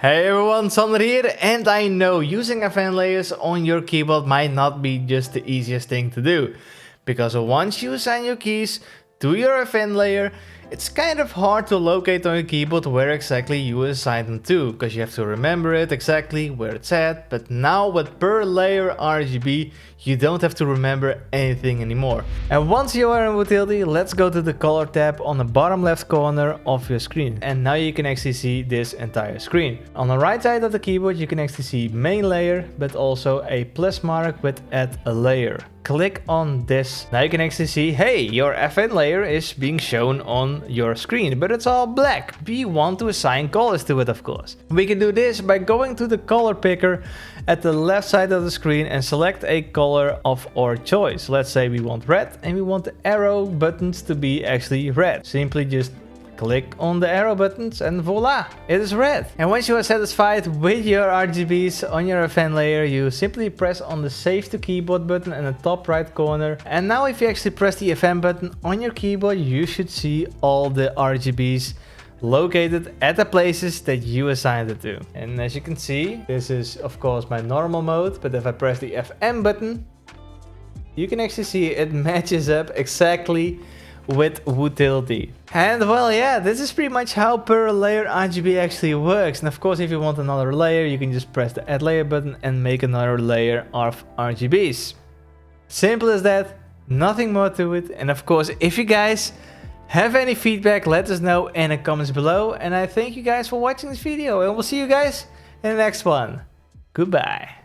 Hey everyone, Sander here, and I know using FN layers on your keyboard might not be just the easiest thing to do, because once you assign your keys to your FN layer, it's kind of hard to locate on your keyboard where exactly you assign them to, because you have to remember it exactly where it's at. But now with Per Layer RGB, you don't have to remember anything anymore. And once you are in Wootility, let's go to the color tab on the bottom left corner of your screen. And now you can actually see this entire screen. On the right side of the keyboard, you can actually see main layer, but also a plus mark with add a layer. Click on this. Now you can actually see, hey, your FN layer is being shown on your screen, but it's all black. We want to assign colors to it, of course. We can do this by going to the color picker at the left side of the screen and select a color of our choice. Let's say we want red and we want the arrow buttons to be actually red. Simply just click on the arrow buttons and voila, it is red. And once you are satisfied with your RGBs on your FN layer, you simply press on the save to keyboard button in the top right corner. And now if you actually press the FN button on your keyboard, you should see all the RGBs located at the places that you assigned it to. And as you can see, this is of course my normal mode, but if I press the FN button, you can actually see it matches up exactly with Wootility. And well, yeah, this is pretty much how Per Layer RGB actually works. And of course, if you want another layer, you can just press the add layer button and make another layer of RGBs. Simple as that, nothing more to it. And of course, if you guys have any feedback, let us know in the comments below. And I thank you guys for watching this video, and we'll see you guys in the next one. Goodbye.